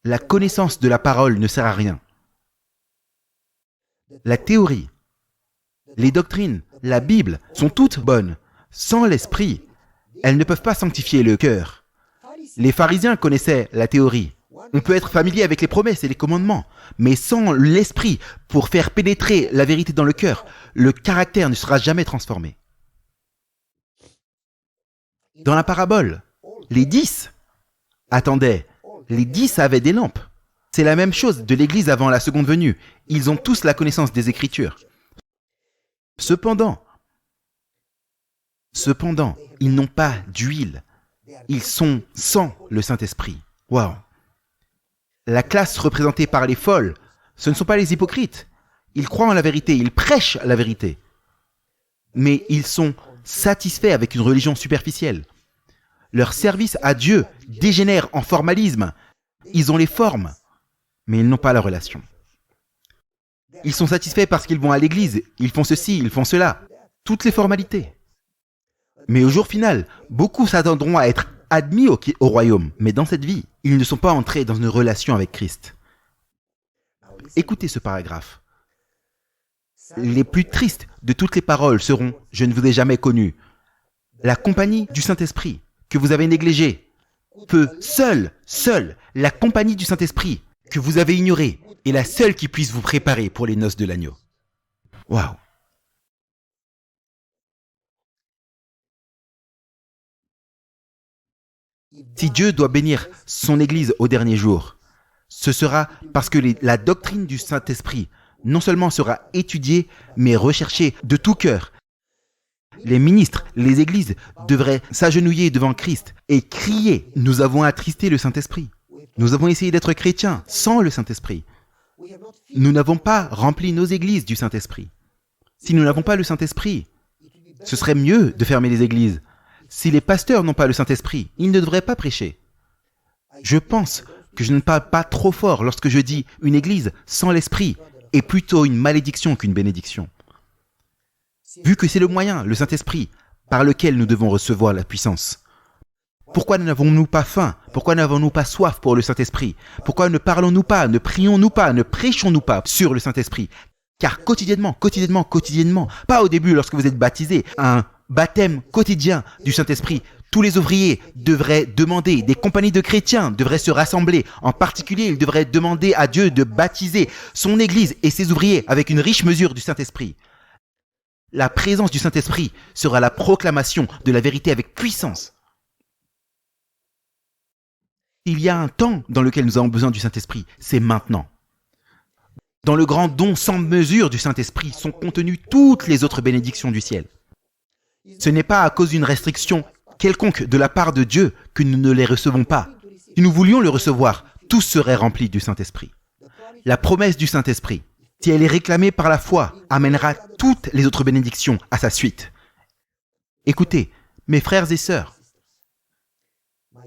la connaissance de la parole ne sert à rien. La théorie, les doctrines, la Bible sont toutes bonnes. Sans l'Esprit, elles ne peuvent pas sanctifier le cœur. Les pharisiens connaissaient la théorie. On peut être familier avec les promesses et les commandements, mais sans l'Esprit pour faire pénétrer la vérité dans le cœur, le caractère ne sera jamais transformé. Dans la parabole, les 10 attendaient. Les 10 avaient des lampes. C'est la même chose de l'Église avant la seconde venue. Ils ont tous la connaissance des Écritures. Cependant, ils n'ont pas d'huile. Ils sont sans le Saint-Esprit. Waouh! La classe représentée par les folles, ce ne sont pas les hypocrites. Ils croient en la vérité, ils prêchent la vérité. Mais ils sont satisfaits avec une religion superficielle. Leur service à Dieu dégénère en formalisme. Ils ont les formes, mais ils n'ont pas la relation. Ils sont satisfaits parce qu'ils vont à l'église, ils font ceci, ils font cela. Toutes les formalités. Mais au jour final, beaucoup s'attendront à être admis au royaume, mais dans cette vie, ils ne sont pas entrés dans une relation avec Christ. Écoutez ce paragraphe. Les plus tristes de toutes les paroles seront « Je ne vous ai jamais connu ». La compagnie du Saint-Esprit que vous avez négligée peut seule, la compagnie du Saint-Esprit que vous avez ignorée est la seule qui puisse vous préparer pour les noces de l'agneau. Waouh! Si Dieu doit bénir son Église au dernier jour, ce sera parce que la doctrine du Saint-Esprit non seulement sera étudiée, mais recherchée de tout cœur. Les ministres, les églises devraient s'agenouiller devant Christ et crier « Nous avons attristé le Saint-Esprit. Nous avons essayé d'être chrétiens sans le Saint-Esprit. Nous n'avons pas rempli nos églises du Saint-Esprit. Si nous n'avons pas le Saint-Esprit, ce serait mieux de fermer les églises. Si les pasteurs n'ont pas le Saint-Esprit, ils ne devraient pas prêcher. Je pense que je ne parle pas trop fort lorsque je dis une église sans l'esprit est plutôt une malédiction qu'une bénédiction. Vu que c'est le moyen, le Saint-Esprit, par lequel nous devons recevoir la puissance. Pourquoi n'avons-nous pas faim? Pourquoi n'avons-nous pas soif pour le Saint-Esprit? Pourquoi ne parlons-nous pas, ne prions-nous pas, ne prêchons-nous pas sur le Saint-Esprit? Car quotidiennement, pas au début lorsque vous êtes baptisé, un baptême quotidien du Saint-Esprit. Tous les ouvriers devraient demander, des compagnies de chrétiens devraient se rassembler. En particulier, ils devraient demander à Dieu de baptiser son Église et ses ouvriers avec une riche mesure du Saint-Esprit. La présence du Saint-Esprit sera la proclamation de la vérité avec puissance. Il y a un temps dans lequel nous avons besoin du Saint-Esprit, c'est maintenant. Dans le grand don sans mesure du Saint-Esprit sont contenues toutes les autres bénédictions du ciel. Ce n'est pas à cause d'une restriction quelconque de la part de Dieu que nous ne les recevons pas. Si nous voulions le recevoir, tous seraient remplis du Saint-Esprit. La promesse du Saint-Esprit, si elle est réclamée par la foi, amènera toutes les autres bénédictions à sa suite. Écoutez, mes frères et sœurs,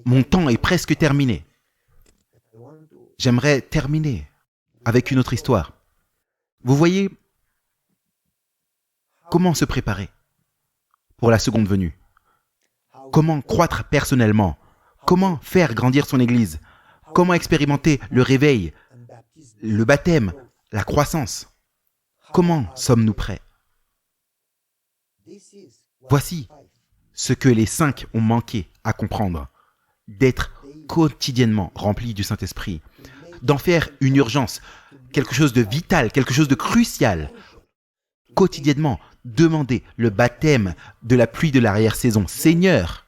mon temps est presque terminé. J'aimerais terminer avec une autre histoire. Vous voyez, comment se préparer pour la seconde venue? Comment croître personnellement? Comment faire grandir son Église? Comment expérimenter le réveil, le baptême, la croissance? Comment sommes-nous prêts? Voici ce que les 5 ont manqué à comprendre. D'être quotidiennement remplis du Saint-Esprit. D'en faire une urgence, quelque chose de vital, quelque chose de crucial. Quotidiennement, demander le baptême de la pluie de l'arrière-saison. Seigneur,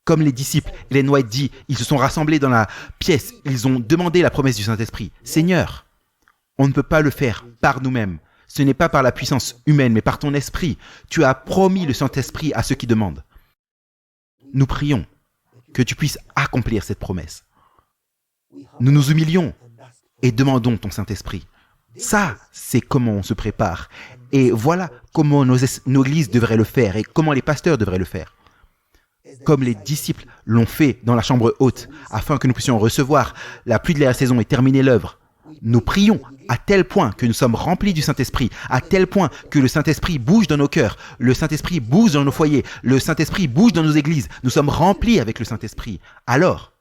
comme les disciples, Ellen White dit, ils se sont rassemblés dans la pièce, ils ont demandé la promesse du Saint-Esprit. Seigneur, on ne peut pas le faire par nous-mêmes. Ce n'est pas par la puissance humaine, mais par ton esprit. Tu as promis le Saint-Esprit à ceux qui demandent. Nous prions que tu puisses accomplir cette promesse. Nous nous humilions et demandons ton Saint-Esprit. Ça, c'est comment on se prépare. Et voilà comment nos églises devraient le faire et comment les pasteurs devraient le faire. Comme les disciples l'ont fait dans la chambre haute, afin que nous puissions recevoir la pluie de la saison et terminer l'œuvre. Nous prions à tel point que nous sommes remplis du Saint-Esprit, à tel point que le Saint-Esprit bouge dans nos cœurs, le Saint-Esprit bouge dans nos foyers, le Saint-Esprit bouge dans nos églises. Nous sommes remplis avec le Saint-Esprit. Alors,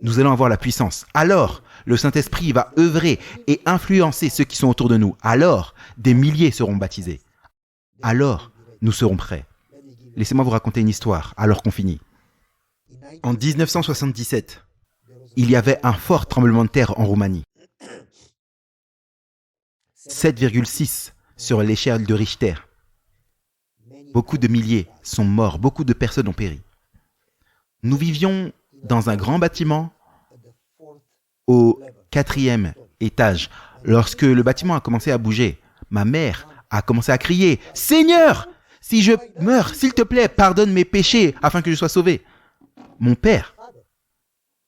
nous allons avoir la puissance. Alors, le Saint-Esprit va œuvrer et influencer ceux qui sont autour de nous. Alors, des milliers seront baptisés. Alors, nous serons prêts. Laissez-moi vous raconter une histoire alors qu'on finit. En 1977, il y avait un fort tremblement de terre en Roumanie. 7,6 sur l'échelle de Richter. Beaucoup de milliers sont morts, beaucoup de personnes ont péri. Nous vivions dans un grand bâtiment au 4e étage. Lorsque le bâtiment a commencé à bouger, ma mère a commencé à crier « Seigneur, si je meurs, s'il te plaît, pardonne mes péchés afin que je sois sauvé. » Mon père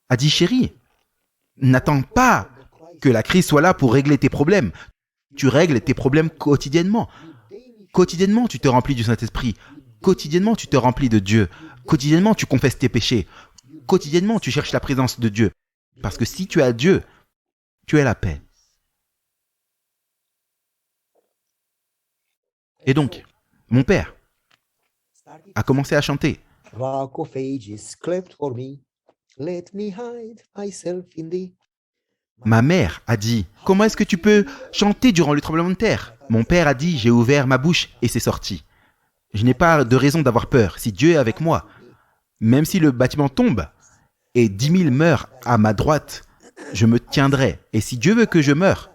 a dit « Chérie, n'attends pas que la crise soit là pour régler tes problèmes. Tu règles tes problèmes quotidiennement. Quotidiennement, tu te remplis du Saint-Esprit. Quotidiennement, tu te remplis de Dieu. Quotidiennement, tu confesses tes péchés. Quotidiennement, tu cherches la présence de Dieu. Parce que si tu as Dieu, tu as la paix. » Et donc, mon père a commencé à chanter. Rock of ages, cleft for me. Let me hide myself in thee. Ma mère a dit « Comment est-ce que tu peux chanter durant le tremblement de terre ?» Mon père a dit « J'ai ouvert ma bouche et c'est sorti. » Je n'ai pas de raison d'avoir peur. Si Dieu est avec moi, même si le bâtiment tombe et 10 000 meurent à ma droite, je me tiendrai. Et si Dieu veut que je meure,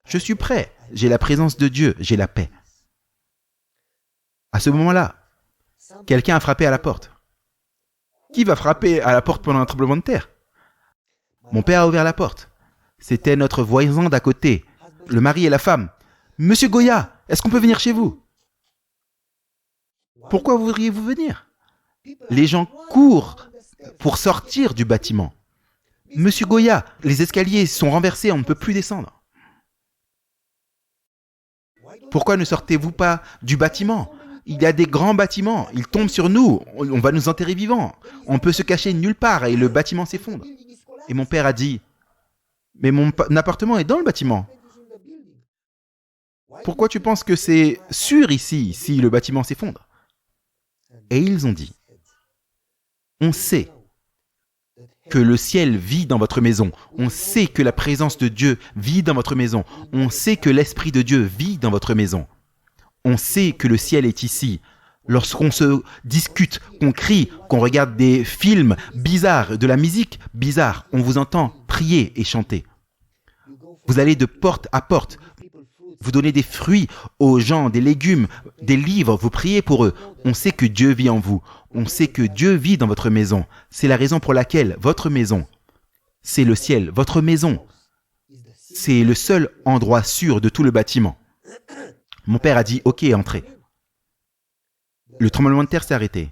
je suis prêt. J'ai la présence de Dieu, j'ai la paix. À ce moment-là, quelqu'un a frappé à la porte. Qui va frapper à la porte pendant un tremblement de terre? Mon père a ouvert la porte. C'était notre voisin d'à côté, le mari et la femme. « Monsieur Goya, est-ce qu'on peut venir chez vous ?»« Pourquoi voudriez-vous venir ?» Les gens courent pour sortir du bâtiment. « Monsieur Goya, les escaliers sont renversés, on ne peut plus descendre. »« Pourquoi ne sortez-vous pas du bâtiment ? Il y a des grands bâtiments, ils tombent sur nous, on va nous enterrer vivants. On peut se cacher nulle part et le bâtiment s'effondre. » Et mon père a dit, mais mon appartement est dans le bâtiment. Pourquoi tu penses que c'est sûr ici si le bâtiment s'effondre? Et ils ont dit, on sait que le ciel vit dans votre maison. On sait que la présence de Dieu vit dans votre maison. On sait que l'Esprit de Dieu vit dans votre maison. On sait que le ciel est ici. Lorsqu'on se discute, qu'on crie, qu'on regarde des films bizarres, de la musique bizarre, on vous entend prier et chanter. Vous allez de porte à porte. Vous donnez des fruits aux gens, des légumes, des livres, vous priez pour eux. On sait que Dieu vit en vous. On sait que Dieu vit dans votre maison. C'est la raison pour laquelle votre maison, c'est le ciel. Votre maison, c'est le seul endroit sûr de tout le bâtiment. Mon père a dit, ok, entrez. Le tremblement de terre s'est arrêté.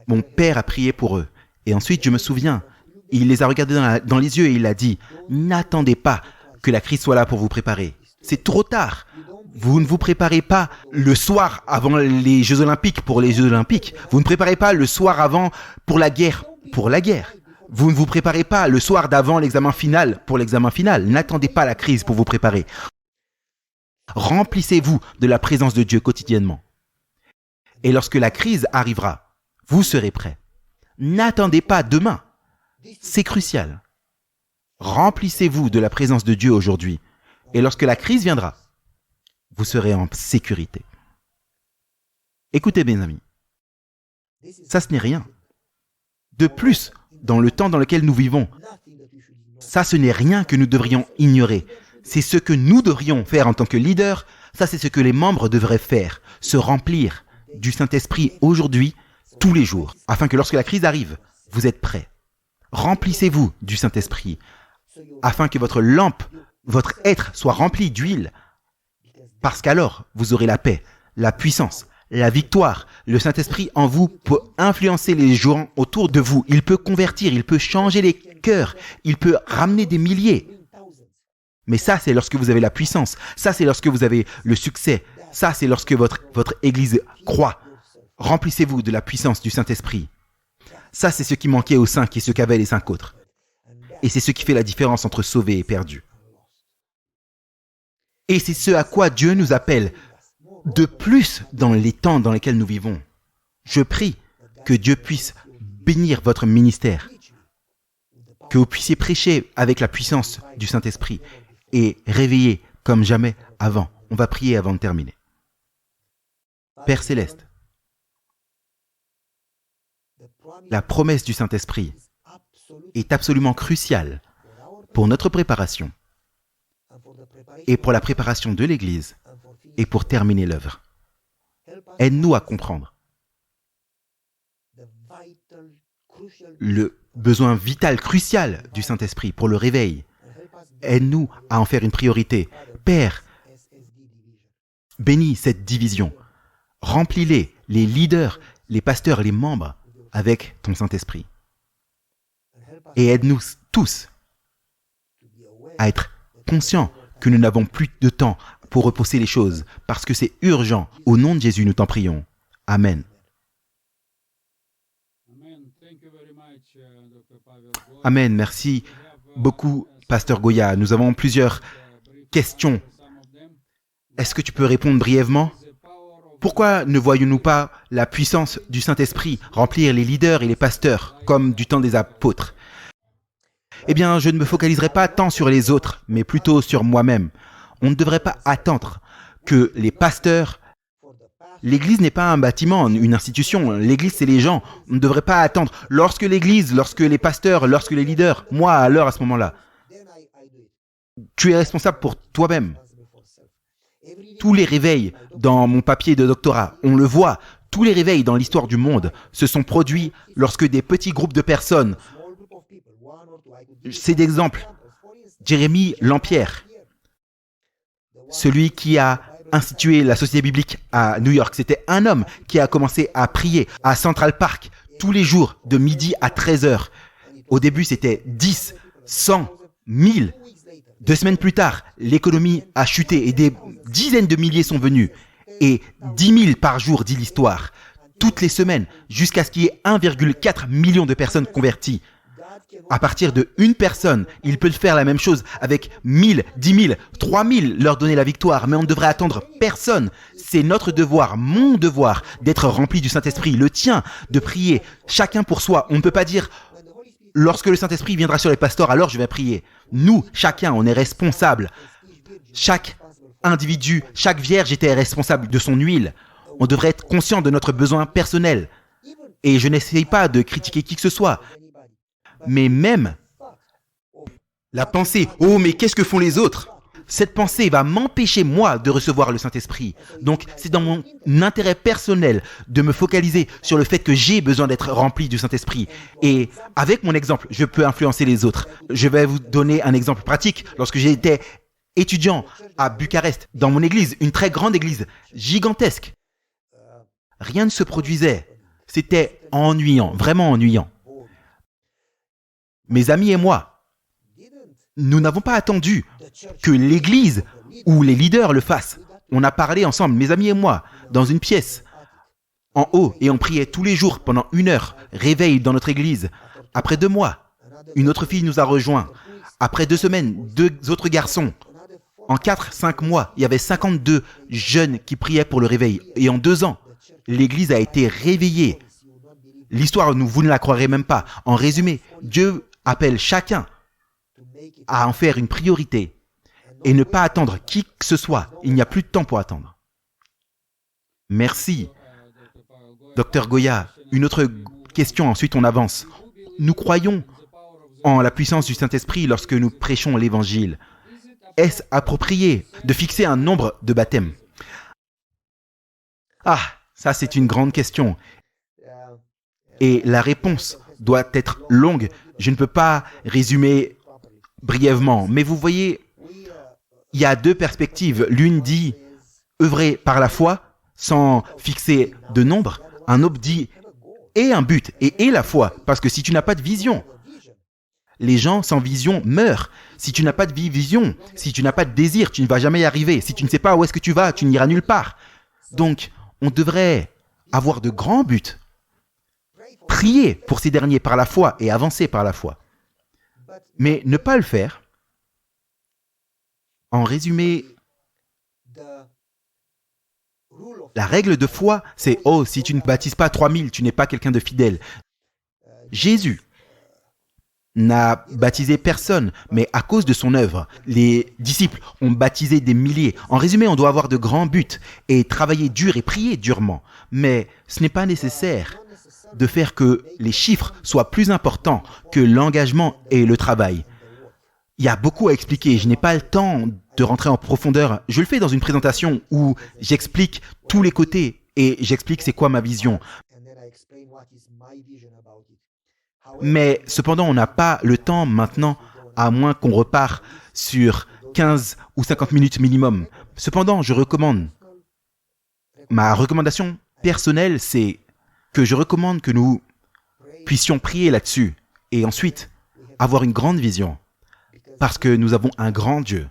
Mon père a prié pour eux. Et ensuite, je me souviens, il les a regardés dans les yeux et il a dit, n'attendez pas que la crise soit là pour vous préparer. C'est trop tard. Vous ne vous préparez pas le soir avant les Jeux Olympiques pour les Jeux Olympiques. Vous ne préparez pas le soir avant pour la guerre pour la guerre. Vous ne vous préparez pas le soir d'avant l'examen final pour l'examen final. N'attendez pas la crise pour vous préparer. Remplissez-vous de la présence de Dieu quotidiennement. Et lorsque la crise arrivera, vous serez prêts. N'attendez pas demain. C'est crucial. Remplissez-vous de la présence de Dieu aujourd'hui. Et lorsque la crise viendra, vous serez en sécurité. Écoutez, mes amis, ça ce n'est rien. De plus, dans le temps dans lequel nous vivons, ça ce n'est rien que nous devrions ignorer. C'est ce que nous devrions faire en tant que leaders, ça c'est ce que les membres devraient faire, se remplir du Saint-Esprit aujourd'hui, tous les jours, afin que lorsque la crise arrive, vous êtes prêts. Remplissez-vous du Saint-Esprit, afin que votre lampe, votre être soit rempli d'huile, parce qu'alors vous aurez la paix, la puissance, la victoire. Le Saint-Esprit en vous peut influencer les gens autour de vous. Il peut convertir, il peut changer les cœurs, il peut ramener des milliers. Mais ça, c'est lorsque vous avez la puissance. Ça, c'est lorsque vous avez le succès. Ça, c'est lorsque votre Église croît. Remplissez-vous de la puissance du Saint-Esprit. Ça, c'est ce qui manquait aux saints, qui se qu'avaient les 5 autres. Et c'est ce qui fait la différence entre sauvé et perdu. Et c'est ce à quoi Dieu nous appelle de plus dans les temps dans lesquels nous vivons. Je prie que Dieu puisse bénir votre ministère, que vous puissiez prêcher avec la puissance du Saint-Esprit et réveiller comme jamais avant. On va prier avant de terminer. Père Céleste, la promesse du Saint-Esprit est absolument cruciale pour notre préparation et pour la préparation de l'Église et pour terminer l'œuvre. Aide-nous à comprendre le besoin vital, crucial du Saint-Esprit pour le réveil. Aide-nous à en faire une priorité. Père, bénis cette division. Remplis-les, les leaders, les pasteurs, les membres, avec ton Saint-Esprit. Et aide-nous tous à être conscients que nous n'avons plus de temps pour repousser les choses, parce que c'est urgent. Au nom de Jésus, nous t'en prions. Amen. Amen. Merci beaucoup, Pasteur Goya. Nous avons plusieurs questions. Est-ce que tu peux répondre brièvement? Pourquoi ne voyons-nous pas la puissance du Saint-Esprit remplir les leaders et les pasteurs, comme du temps des apôtres? Eh bien, je ne me focaliserai pas tant sur les autres, mais plutôt sur moi-même. On ne devrait pas attendre que les pasteurs... L'Église n'est pas un bâtiment, une institution. L'Église, c'est les gens. On ne devrait pas attendre. Lorsque l'Église, lorsque les pasteurs, lorsque les leaders, moi, à l'heure, à ce moment-là, tu es responsable pour toi-même. Tous les réveils dans mon papier de doctorat, on le voit, tous les réveils dans l'histoire du monde se sont produits lorsque des petits groupes de personnes, c'est d'exemple, Jérémie Lampierre, celui qui a institué la Société biblique à New York, c'était un homme qui a commencé à prier à Central Park tous les jours de midi à 13h. Au début, c'était 10, 100, 1000. 2 semaines plus tard, l'économie a chuté et des dizaines de milliers sont venus. Et 10 000 par jour, dit l'histoire. Toutes les semaines, jusqu'à ce qu'il y ait 1,4 million de personnes converties. à partir de une personne, il peut faire la même chose avec 1000, 10 000, 3000, leur donner la victoire. Mais on ne devrait attendre personne. C'est notre devoir, mon devoir, d'être rempli du Saint-Esprit, le tien, de prier, chacun pour soi. On ne peut pas dire, lorsque le Saint-Esprit viendra sur les pasteurs, alors je vais prier. Nous, chacun, on est responsable. Chaque individu, chaque vierge était responsable de son huile. On devrait être conscient de notre besoin personnel. Et je n'essaye pas de critiquer qui que ce soit. Mais même la pensée, oh mais qu'est-ce que font les autres? Cette pensée va m'empêcher moi de recevoir le Saint-Esprit. Donc c'est dans mon intérêt personnel de me focaliser sur le fait que j'ai besoin d'être rempli du Saint-Esprit. Et avec mon exemple, je peux influencer les autres. Je vais vous donner un exemple pratique. Lorsque j'étais étudiant à Bucarest, dans mon église, une très grande église, gigantesque, rien ne se produisait. C'était ennuyant, vraiment ennuyant. Mes amis et moi, nous n'avons pas attendu que l'église ou les leaders le fassent. On a parlé ensemble, mes amis et moi, dans une pièce, en haut, et on priait tous les jours pendant 1 heure, réveil dans notre église. Après 2 mois, une autre fille nous a rejoints. Après 2 semaines, 2 autres garçons. En 4-5 mois, il y avait 52 jeunes qui priaient pour le réveil. Et en 2 ans, l'église a été réveillée. L'histoire, vous ne la croirez même pas. En résumé, Dieu appelle chacun à en faire une priorité et ne pas attendre qui que ce soit. Il n'y a plus de temps pour attendre. Merci. Docteur Goya, une autre question, ensuite on avance. Nous croyons en la puissance du Saint-Esprit lorsque nous prêchons l'Évangile. Est-ce approprié de fixer un nombre de baptêmes? Ah, ça c'est une grande question. Et la réponse doit être longue. Je ne peux pas résumer brièvement. Mais vous voyez, il y a 2 perspectives. L'une dit œuvrer par la foi sans fixer de nombre. Un autre dit et un but et la foi. Parce que si tu n'as pas de vision, les gens sans vision meurent. Si tu n'as pas de vision, si tu n'as pas de désir, tu ne vas jamais y arriver. Si tu ne sais pas où est-ce que tu vas, tu n'iras nulle part. Donc, on devrait avoir de grands buts. Prier pour ces derniers par la foi et avancer par la foi. Mais ne pas le faire. En résumé, la règle de foi, c'est « Oh, si tu ne baptises pas 3000, tu n'es pas quelqu'un de fidèle. » Jésus n'a baptisé personne, mais à cause de son œuvre, les disciples ont baptisé des milliers. En résumé, on doit avoir de grands buts et travailler dur et prier durement. Mais ce n'est pas nécessaire de faire que les chiffres soient plus importants que l'engagement et le travail. Il y a beaucoup à expliquer. Je n'ai pas le temps de rentrer en profondeur. Je le fais dans une présentation où j'explique tous les côtés et j'explique c'est quoi ma vision. Mais cependant, on n'a pas le temps maintenant, à moins qu'on repart sur 15 ou 50 minutes minimum. Cependant, ma recommandation personnelle, c'est que je recommande que nous puissions prier là-dessus et ensuite avoir une grande vision. Parce que nous avons un grand Dieu.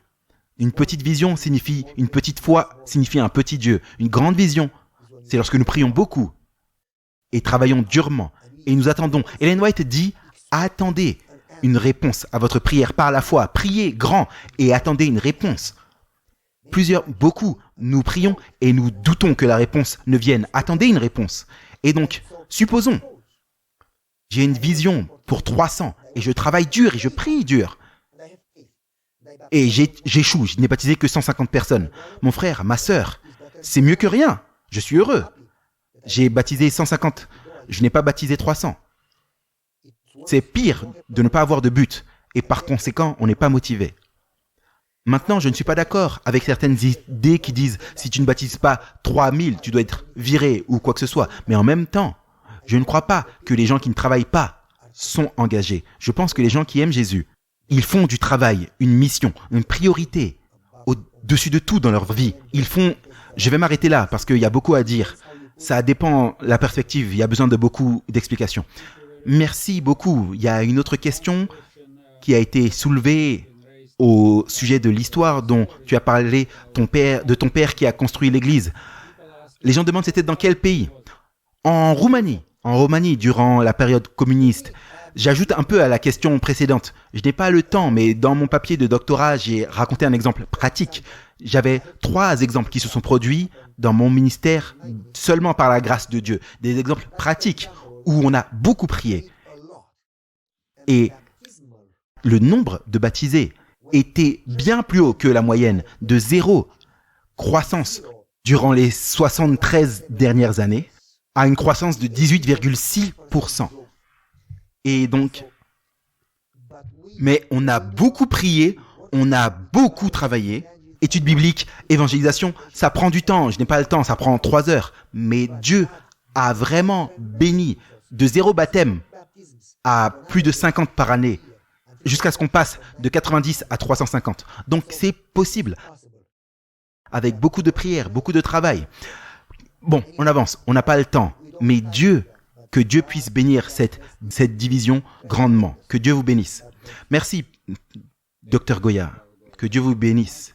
Une petite vision signifie, une petite foi signifie un petit Dieu. Une grande vision, c'est lorsque nous prions beaucoup et travaillons durement et nous attendons. Ellen White dit, attendez une réponse à votre prière par la foi. Priez grand et attendez une réponse. Beaucoup, nous prions et nous doutons que la réponse ne vienne. Attendez une réponse. Et donc, supposons, j'ai une vision pour 300 et je travaille dur et je prie dur. Et j'échoue, je n'ai baptisé que 150 personnes. Mon frère, ma sœur, c'est mieux que rien. Je suis heureux. J'ai baptisé 150, je n'ai pas baptisé 300. C'est pire de ne pas avoir de but et par conséquent, on n'est pas motivé. Maintenant, je ne suis pas d'accord avec certaines idées qui disent si tu ne baptises pas 3000, tu dois être viré ou quoi que ce soit. Mais en même temps, je ne crois pas que les gens qui ne travaillent pas sont engagés. Je pense que les gens qui aiment Jésus, ils font du travail une mission, une priorité au-dessus de tout dans leur vie. Je vais m'arrêter là parce qu'il y a beaucoup à dire. Ça dépend de la perspective, il y a besoin de beaucoup d'explications. Merci beaucoup. Il y a une autre question qui a été soulevée au sujet de l'histoire dont tu as parlé, de ton père qui a construit l'église. Les gens demandent c'était dans quel pays? En Roumanie, durant la période communiste. J'ajoute un peu à la question précédente. Je n'ai pas le temps, mais dans mon papier de doctorat, j'ai raconté un exemple pratique. J'avais 3 exemples qui se sont produits dans mon ministère seulement par la grâce de Dieu. Des exemples pratiques où on a beaucoup prié. Et le nombre de baptisés était bien plus haut que la moyenne, de 0 croissance durant les 73 dernières années à une croissance de 18,6%. Et donc, mais on a beaucoup prié, on a beaucoup travaillé. Études bibliques, évangélisation, ça prend du temps. Je n'ai pas le temps, ça prend 3 heures. Mais Dieu a vraiment béni de 0 baptême à plus de 50 par année, jusqu'à ce qu'on passe de 90 à 350. Donc c'est possible, avec beaucoup de prières, beaucoup de travail. Bon, on avance, on n'a pas le temps. Mais que Dieu puisse bénir cette division grandement. Que Dieu vous bénisse. Merci, Dr Goya. Que Dieu vous bénisse.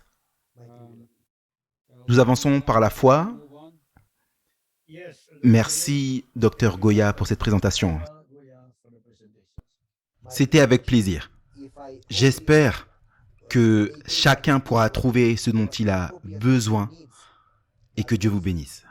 Nous avançons par la foi. Merci, Dr Goya, pour cette présentation. C'était avec plaisir. J'espère que chacun pourra trouver ce dont il a besoin et que Dieu vous bénisse.